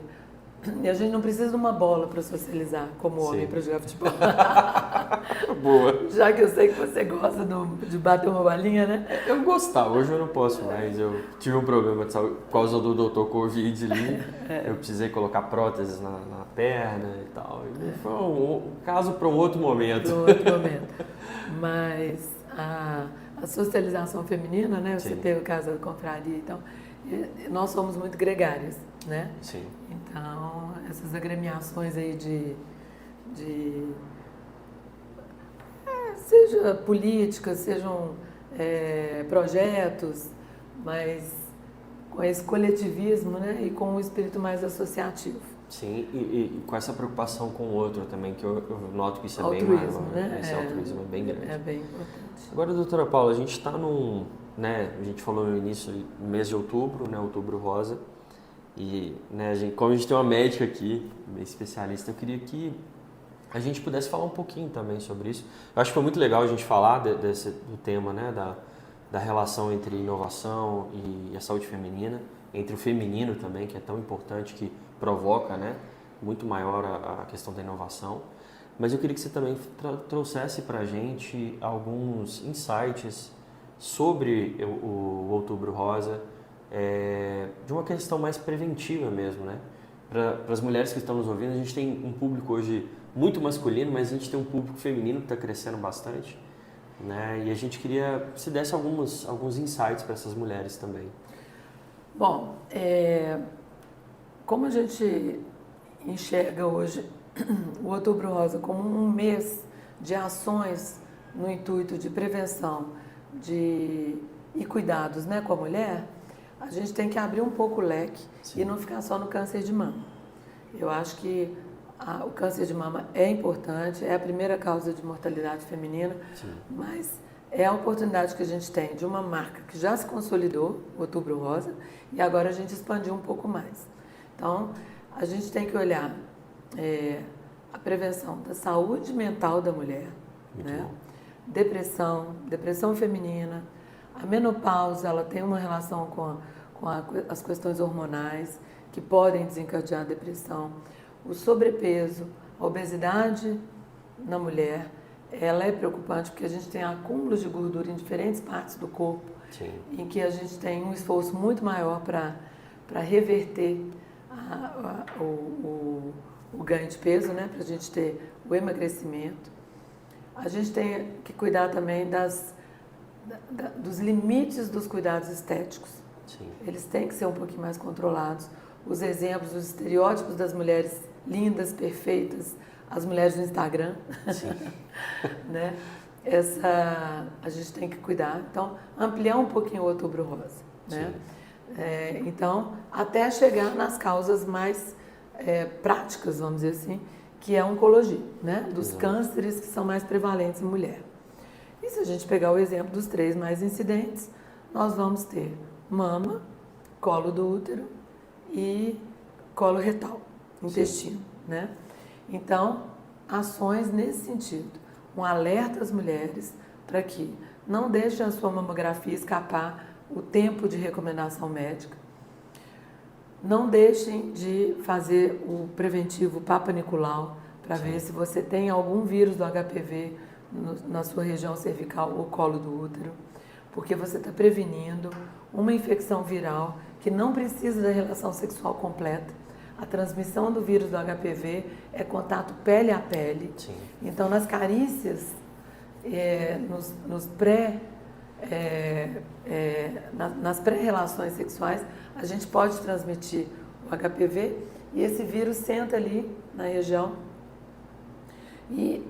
a gente não precisa de uma bola para socializar, como homem para jogar futebol. Boa. Já que eu sei que você gosta de bater uma bolinha, né? Eu gostava, hoje eu não posso mais. Eu tive um problema de saúde por causa do Dr. Covid ali. Eu precisei colocar próteses na perna e tal. E foi um caso para um outro momento. Para um outro momento. Mas a socialização feminina, né? Você Sim. teve o caso da confraria e tal. Nós somos muito gregárias, né? Sim. Então, essas agremiações aí seja políticas, sejam projetos, mas com esse coletivismo, né? E com um espírito mais associativo. Sim, e com essa preocupação com o outro também, que eu noto que isso é altruísmo, bem maior. Né? Esse altruísmo é bem grande. É bem importante. Agora, doutora Paula, a gente está né, a gente falou no início, no mês de outubro, né, Outubro Rosa, e né, como a gente tem uma médica aqui, bem especialista, eu queria que a gente pudesse falar um pouquinho também sobre isso. Eu acho que foi muito legal a gente falar do tema, né, da relação entre inovação e a saúde feminina, entre o feminino também, que é tão importante, que provoca, né, muito maior a questão da inovação. Mas eu queria que você também trouxesse para a gente alguns insights sobre o Outubro Rosa, de uma questão mais preventiva mesmo, né? Para as mulheres que estão nos ouvindo, a gente tem um público hoje muito masculino, mas a gente tem um público feminino que está crescendo bastante, né? E a gente queria que você desse alguns insights para essas mulheres também. Bom, como a gente enxerga hoje o Outubro Rosa como um mês de ações no intuito de prevenção e cuidados, né, com a mulher, a gente tem que abrir um pouco o leque. Sim. E não ficar só no câncer de mama. Eu acho que o câncer de mama é importante, é a primeira causa de mortalidade feminina, sim, mas é a oportunidade que a gente tem de uma marca que já se consolidou, o Outubro Rosa, e agora a gente expandiu um pouco mais. Então, a gente tem que olhar a prevenção da saúde mental da mulher, né? Depressão feminina, a menopausa, ela tem uma relação com as questões hormonais que podem desencadear a depressão, o sobrepeso, a obesidade na mulher, ela é preocupante porque a gente tem acúmulos de gordura em diferentes partes do corpo, sim, em que a gente tem um esforço muito maior para reverter o ganho de peso, né? Para a gente ter o emagrecimento. A gente tem que cuidar também dos limites dos cuidados estéticos. Sim. Eles têm que ser um pouquinho mais controlados. Os exemplos, os estereótipos das mulheres lindas, perfeitas, as mulheres do Instagram, Sim. né? A gente tem que cuidar. Então, ampliar um pouquinho o Outubro Rosa, né? Então, até chegar nas causas mais práticas, vamos dizer assim, que é a oncologia, né? Dos cânceres que são mais prevalentes em mulher. E se a gente pegar o exemplo dos 3 mais incidentes, nós vamos ter mama, colo do útero e colo retal, intestino, né? Então, ações nesse sentido. Um alerta às mulheres para que não deixem a sua mamografia escapar o tempo de recomendação médica. Não deixem de fazer o preventivo Papa Nicolau para ver se você tem algum vírus do HPV na sua região cervical ou colo do útero, porque você está prevenindo uma infecção viral que não precisa da relação sexual completa. A transmissão do vírus do HPV é contato pele a pele. Sim. Então, nas carícias, nas pré-relações sexuais, a gente pode transmitir o HPV e esse vírus senta ali na região e,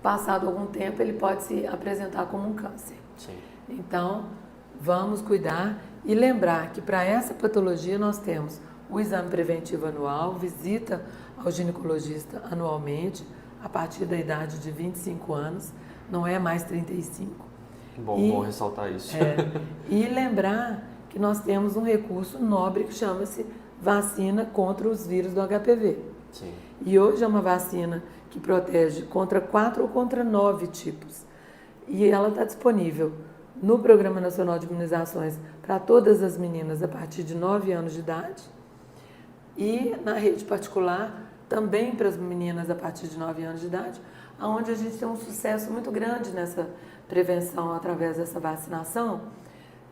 passado algum tempo, ele pode se apresentar como um câncer. Sim. Então, vamos cuidar e lembrar que para essa patologia nós temos o exame preventivo anual, visita ao ginecologista anualmente, a partir da idade de 25 anos, não é mais 35. Bom ressaltar isso. E lembrar que nós temos um recurso nobre que chama-se vacina contra os vírus do HPV. Sim. E hoje é uma vacina que protege contra 4 ou contra 9 tipos. E ela está disponível no Programa Nacional de Imunizações para todas as meninas a partir de 9 anos de idade e na rede particular também para as meninas a partir de 9 anos de idade, onde a gente tem um sucesso muito grande nessa prevenção através dessa vacinação,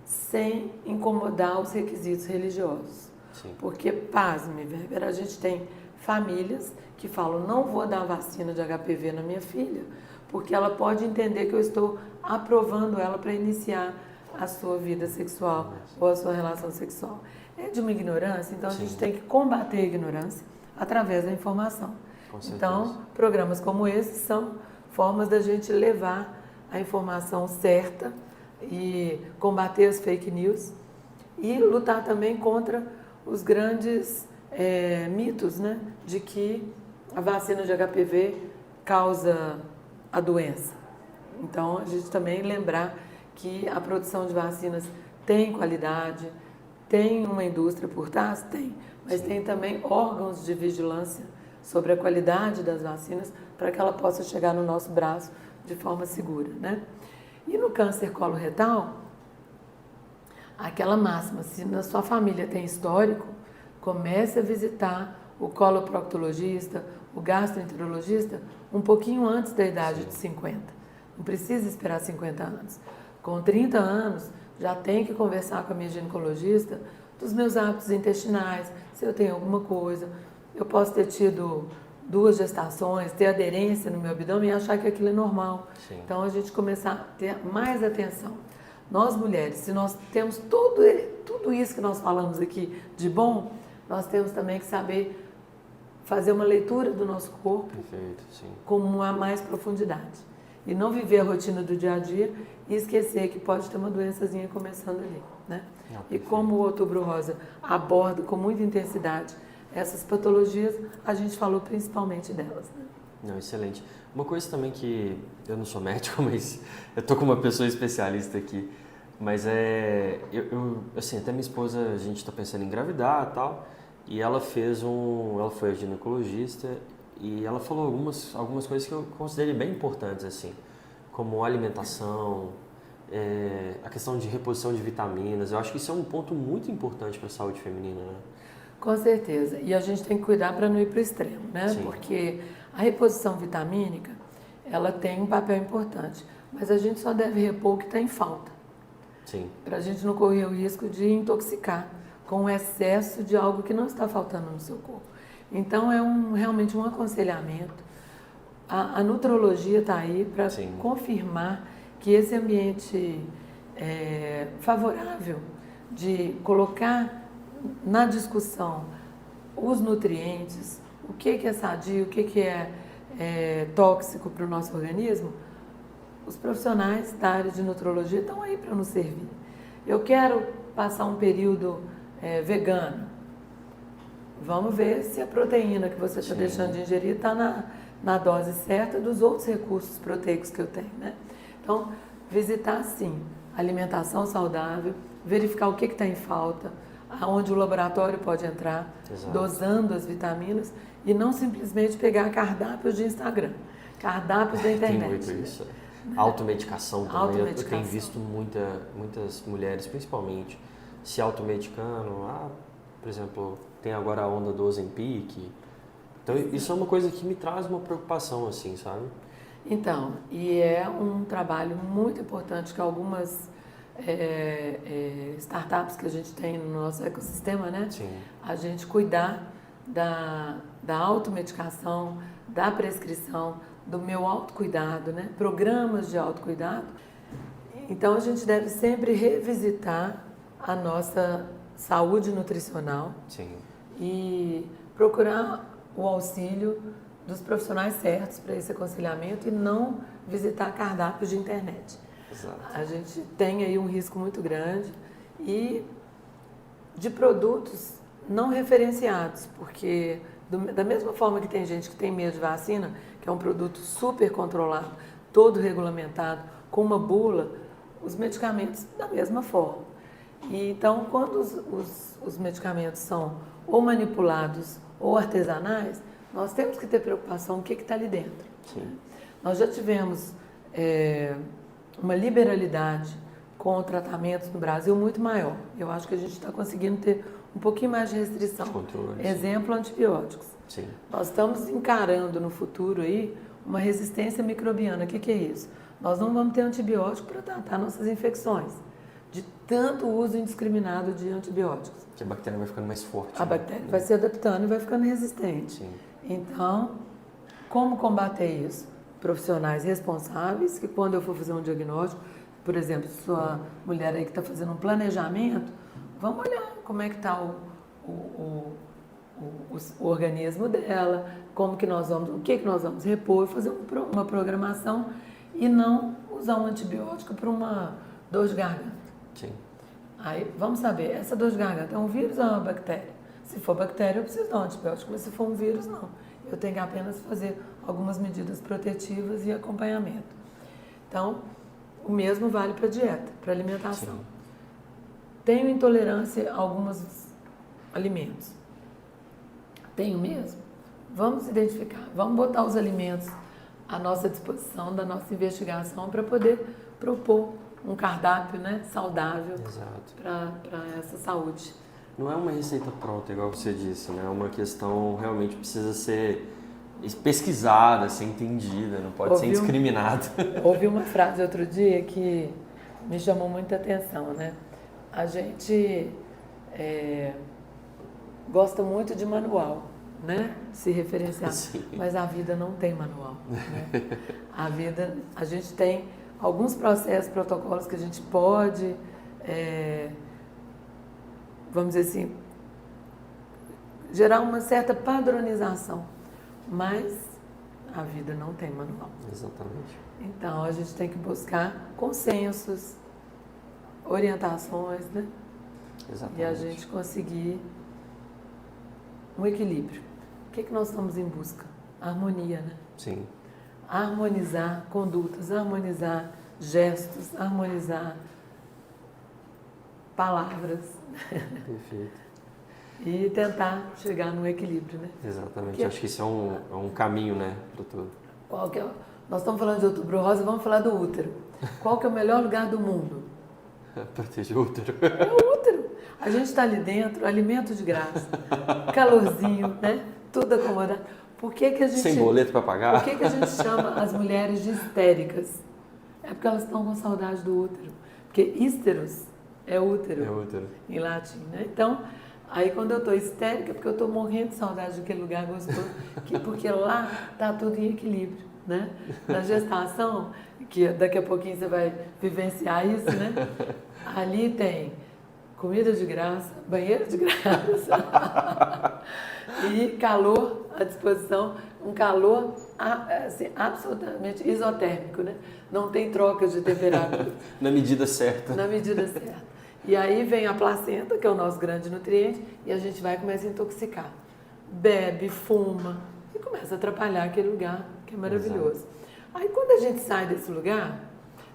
sem incomodar os requisitos religiosos. Sim. Porque, pasme, Weber, a gente tem famílias que falam, não vou dar vacina de HPV na minha filha, porque ela pode entender que eu estou aprovando ela para iniciar a sua vida sexual ou a sua relação sexual. É de uma ignorância, então a gente tem que combater a ignorância através da informação. Então, programas como esse são formas da gente levar a informação certa e combater as fake news e lutar também contra os grandes mitos, né, de que a vacina de HPV causa a doença. Então, a gente também lembrar que a produção de vacinas tem qualidade, tem uma indústria por trás? Tem, mas tem também órgãos de vigilância sobre a qualidade das vacinas para que ela possa chegar no nosso braço de forma segura, né? E no câncer coloretal, aquela máxima, se na sua família tem histórico, comece a visitar o coloproctologista, o gastroenterologista um pouquinho antes da idade de 50. Não precisa esperar 50 anos. Com 30 anos, já tenho que conversar com a minha ginecologista dos meus hábitos intestinais, se eu tenho alguma coisa. Eu posso ter tido 2 gestações, ter aderência no meu abdômen e achar que aquilo é normal. Sim. Então, a gente começar a ter mais atenção. Nós mulheres, se nós temos tudo isso que nós falamos aqui de bom, nós temos também que saber fazer uma leitura do nosso corpo. Perfeito, sim. Com uma mais profundidade. E não viver a rotina do dia a dia e esquecer que pode ter uma doençazinha começando ali, né? Não, e como o Outubro Rosa aborda com muita intensidade essas patologias, a gente falou principalmente delas, né? Não, excelente. Uma coisa também que eu não sou médico, mas eu tô com uma pessoa especialista aqui, mas assim, até minha esposa, a gente está pensando em engravidar e tal, e ela foi a ginecologista e ela falou algumas coisas que eu considerei bem importantes, assim, como alimentação, a questão de reposição de vitaminas. Eu acho que isso é um ponto muito importante para a saúde feminina, né? Com certeza. E a gente tem que cuidar para não ir para o extremo, né? Sim. Porque a reposição vitamínica, ela tem um papel importante, mas a gente só deve repor o que está em falta. Sim. Para a gente não correr o risco de intoxicar com o excesso de algo que não está faltando no seu corpo. Então, é realmente um aconselhamento. A nutrologia está aí para confirmar que esse ambiente favorável de colocar na discussão os nutrientes, o que é sadio, o que é tóxico para o nosso organismo, os profissionais da área de nutrologia estão aí para nos servir. Eu quero passar um período vegano. Vamos ver se a proteína que você está deixando de ingerir está na dose certa dos outros recursos proteicos que eu tenho, né? Então, visitar sim, alimentação saudável, verificar o que está em falta, aonde o laboratório pode entrar, dosando as vitaminas e não simplesmente pegar cardápios de Instagram, cardápios da internet. Tem muito isso. Automedicação também. Eu tenho visto muitas mulheres, principalmente, se automedicando. Por exemplo, tem agora a onda do Ozempic. Então, isso é uma coisa que me traz uma preocupação, assim, sabe? Então, e é um trabalho muito importante que algumas startups que a gente tem no nosso ecossistema, né? Sim. A gente cuidar da automedicação, da prescrição, do meu autocuidado, né? Programas de autocuidado. Então, a gente deve sempre revisitar a nossa saúde nutricional. Sim. E procurar o auxílio dos profissionais certos para esse aconselhamento e não visitar cardápios de internet. Exato. A gente tem aí um risco muito grande e de produtos não referenciados, porque da mesma forma que tem gente que tem medo de vacina, que é um produto super controlado, todo regulamentado, com uma bula, os medicamentos da mesma forma. E então, quando os medicamentos são ou manipulados ou artesanais, nós temos que ter preocupação com o que está ali dentro. Sim. Nós já tivemos uma liberalidade com tratamentos no Brasil muito maior. Eu acho que a gente está conseguindo ter um pouquinho mais de restrição. De controle. Exemplo, antibióticos. Sim. Nós estamos encarando no futuro aí uma resistência microbiana. O que é isso? Nós não vamos ter antibiótico para tratar nossas infecções, de tanto uso indiscriminado de antibióticos. Que a bactéria vai ficando mais forte. A bactéria vai se adaptando e vai ficando resistente. Sim. Então, como combater isso? Profissionais responsáveis, que quando eu for fazer um diagnóstico, por exemplo, sua mulher aí que está fazendo um planejamento, vamos olhar como é que está o organismo dela, como que nós vamos, o que nós vamos repor, fazer uma programação e não usar um antibiótico para uma dor de garganta. Sim. Aí, vamos saber, essa dor de garganta é um vírus ou é uma bactéria? Se for bactéria, eu preciso dar um antibiótico, mas se for um vírus, não. Eu tenho que apenas fazer algumas medidas protetivas e acompanhamento. Então, o mesmo vale para a dieta, para a alimentação. Sim. Tenho intolerância a alguns alimentos. Tenho mesmo? Vamos identificar, vamos botar os alimentos à nossa disposição, da nossa investigação, para poder propor um cardápio, né, saudável para essa saúde. Não é uma receita pronta, igual você disse, né? É uma questão realmente precisa ser pesquisada, ser entendida, não pode ser indiscriminada. Ouvi uma frase outro dia que me chamou muita atenção, né? A gente gosta muito de manual, né? Se referenciar, Sim. Mas a vida não tem manual, né? A gente tem alguns processos, protocolos que a gente pode, vamos dizer assim, gerar uma certa padronização, mas a vida não tem manual. Exatamente. Então, a gente tem que buscar consensos, orientações, né? Exatamente. E a gente conseguir um equilíbrio. O que nós estamos em busca? Harmonia, né? Sim. Harmonizar condutas, harmonizar gestos, harmonizar palavras. Perfeito. E tentar chegar num equilíbrio, né? Exatamente. Acho que isso é um caminho, né, para tudo. Nós estamos falando de Outubro Rosa, vamos falar do útero. Qual que é o melhor lugar do mundo? Proteger o útero. É o útero. A gente está ali dentro, alimento de graça, calorzinho, né? Tudo acomodado. Por que a gente... Sem boleto para pagar? Por que a gente chama as mulheres de histéricas? É porque elas estão com saudade do útero. Porque hísteros é útero, em latim, né? Então, aí quando eu estou histérica, é porque eu estou morrendo de saudade daquele lugar gostoso, porque lá está tudo em equilíbrio, né? Na gestação, que daqui a pouquinho você vai vivenciar isso, né? Ali tem comida de graça, banheiro de graça e calor à disposição, um calor assim, absolutamente isotérmico, né? Não tem troca de temperatura. Na medida certa. Na medida certa. E aí vem a placenta, que é o nosso grande nutriente, e a gente vai e começa a intoxicar. Bebe, fuma e começa a atrapalhar aquele lugar que é maravilhoso. Exato. Aí quando a gente sai desse lugar,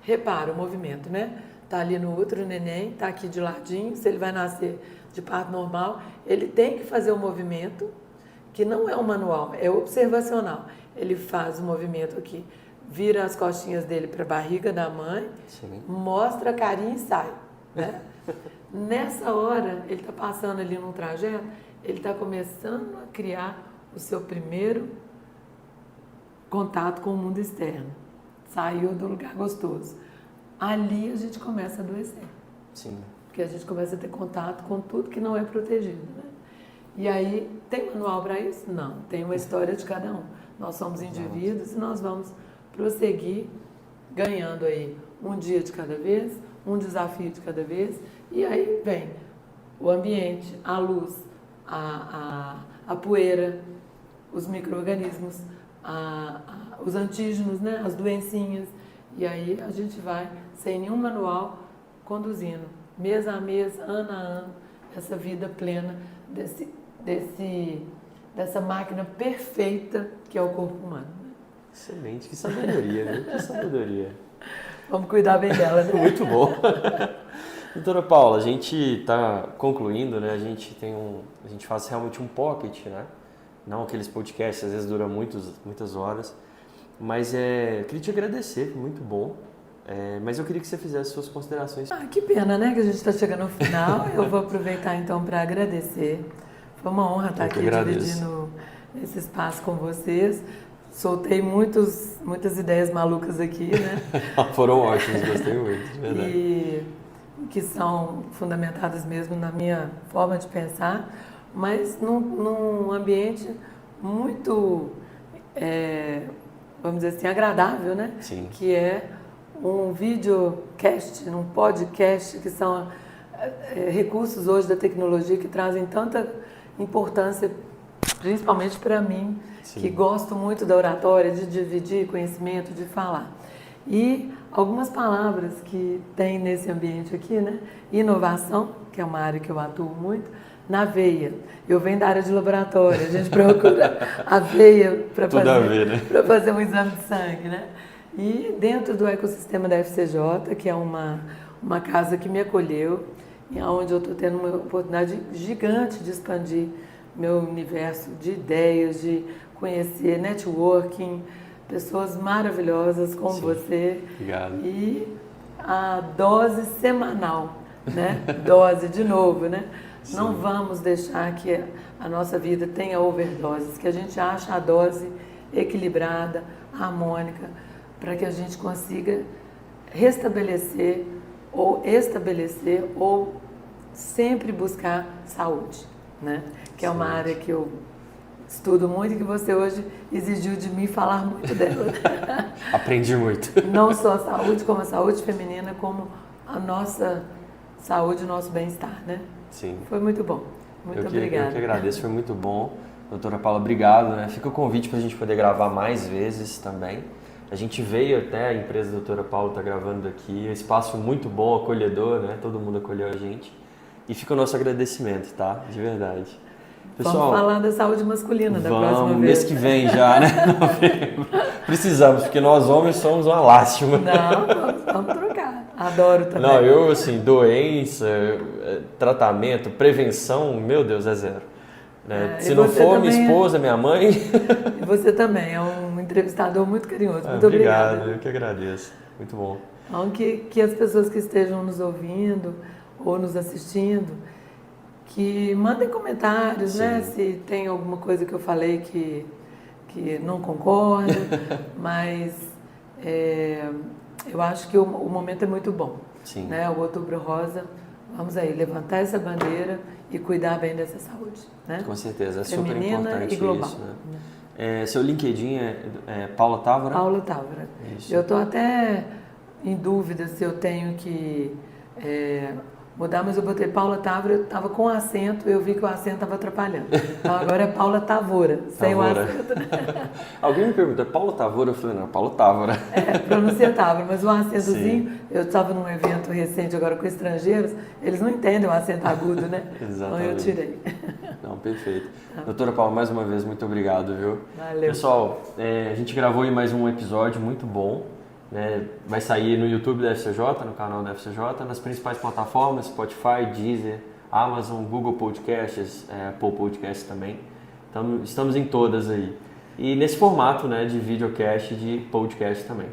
repara o movimento, né? Tá ali no útero, o neném, tá aqui de ladinho, se ele vai nascer de parto normal, ele tem que fazer um movimento que não é um manual, é observacional. Ele faz o movimento aqui, vira as costinhas dele para a barriga da mãe, sim, mostra a carinha e sai, né? Nessa hora, ele está passando ali num trajeto, ele está começando a criar o seu primeiro contato com o mundo externo. Saiu do lugar gostoso. Ali a gente começa a adoecer. Sim. Porque a gente começa a ter contato com tudo que não é protegido, né? E aí, tem manual para isso? Não. Tem uma história de cada um. Nós somos indivíduos e nós vamos prosseguir ganhando aí um dia de cada vez, um desafio de cada vez. E aí vem o ambiente, a luz, a poeira, os micro-organismos, os antígenos, né? As doencinhas. E aí a gente vai, sem nenhum manual, conduzindo, mês a mês, ano a ano, essa vida plena dessa máquina perfeita que é o corpo humano. Excelente, que sabedoria, né? Que sabedoria. Vamos cuidar bem dela, né? Muito bom. Doutora Paula, a gente está concluindo, né? A gente faz realmente um pocket, né? Não aqueles podcasts, às vezes duram muitas horas. Mas queria te agradecer, muito bom. Mas eu queria que você fizesse suas considerações. Que pena, né? Que a gente está chegando ao final. Eu vou aproveitar então para agradecer. Foi uma honra estar aqui dividindo esse espaço com vocês. Soltei muitas ideias malucas aqui, né? Foram ótimas, gostei muito, de verdade. E que são fundamentadas mesmo na minha forma de pensar, mas num ambiente muito, vamos dizer assim, agradável, né? Sim. Que é um videocast, um podcast, que são recursos hoje da tecnologia que trazem tanta importância, principalmente para mim, sim, que gosto muito da oratória, de dividir conhecimento, de falar. E algumas palavras que tem nesse ambiente aqui, né? Inovação, que é uma área que eu atuo muito, na veia. Eu venho da área de laboratório, a gente procura a veia para fazer um exame de sangue, né? E dentro do ecossistema da FCJ, que é uma casa que me acolheu, e onde eu estou tendo uma oportunidade gigante de expandir meu universo de ideias, de conhecer networking, pessoas maravilhosas como sim, você. Obrigado. E a dose semanal, né? Dose de novo, né? Sim. Não vamos deixar que a nossa vida tenha overdoses, que a gente ache a dose equilibrada, harmônica, para que a gente consiga restabelecer ou estabelecer ou sempre buscar saúde, né? Que é uma área que eu estudo muito e que você hoje exigiu de mim falar muito dela. Aprendi muito. Não só a saúde, como a saúde feminina, como a nossa saúde e o nosso bem-estar, né? Sim. Foi muito bom. Muito obrigada. Eu que agradeço, foi muito bom. Doutora Paula, obrigado, né? Fica o convite para a gente poder gravar mais vezes também. A gente veio até a empresa da doutora Paula, está gravando aqui, um espaço muito bom, acolhedor, né? Todo mundo acolheu a gente. E fica o nosso agradecimento, tá? De verdade. Pessoal, vamos falar da saúde masculina da próxima vez. Mês que vem já, né? Precisamos, porque nós homens somos uma lástima. Não, vamos trocar. Adoro também. Não, eu assim, doença, tratamento, prevenção, meu Deus, é zero. Né? Se não for minha esposa, minha mãe... E você também é um entrevistador muito carinhoso. Muito obrigado, obrigada. Eu que agradeço. Muito bom. Então, que as pessoas que estejam nos ouvindo ou nos assistindo, que mandem comentários, né? Se tem alguma coisa que eu falei que não concorda, mas eu acho que o momento é muito bom. Sim. Né? O Outubro Rosa, vamos aí, levantar essa bandeira e cuidar bem dessa saúde. Né? Com certeza, é feminina super importante e global. isso. Né? Seu LinkedIn é Paula Távora? Paula Távora. Isso. Eu estou até em dúvida se eu tenho que mudar, mas eu botei Paula Távora, eu estava com acento, eu vi que o acento estava atrapalhando. Então agora é Paula Tavora, sem o acento. Alguém me perguntou, é Paula Tavora? Eu falei, não, é Paula Távora. Pronuncia Távora, mas o acentozinho, eu estava num evento recente agora com estrangeiros, eles não entendem o acento agudo, né? Exatamente. Então eu tirei. Não, perfeito. Doutora Paula, mais uma vez, muito obrigado, viu? Valeu. Pessoal, a gente gravou aí mais um episódio muito bom. Né? Vai sair no YouTube da FCJ, no canal da FCJ, nas principais plataformas, Spotify, Deezer, Amazon, Google Podcasts, Apple Podcasts também. Então, estamos em todas aí. E nesse formato, né, de videocast e de podcast também.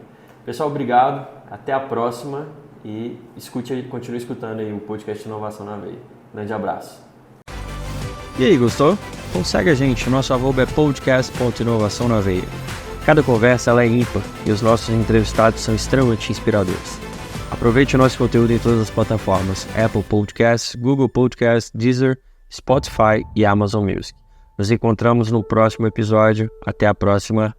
Pessoal, obrigado. Até a próxima e continue escutando aí o podcast Inovação na Veia. Grande abraço. E aí, gostou? Então segue a gente, nosso arroba é podcast.inovação na veia. Cada conversa ela é ímpar e os nossos entrevistados são extremamente inspiradores. Aproveite o nosso conteúdo em todas as plataformas, Apple Podcasts, Google Podcasts, Deezer, Spotify e Amazon Music. Nos encontramos no próximo episódio. Até a próxima.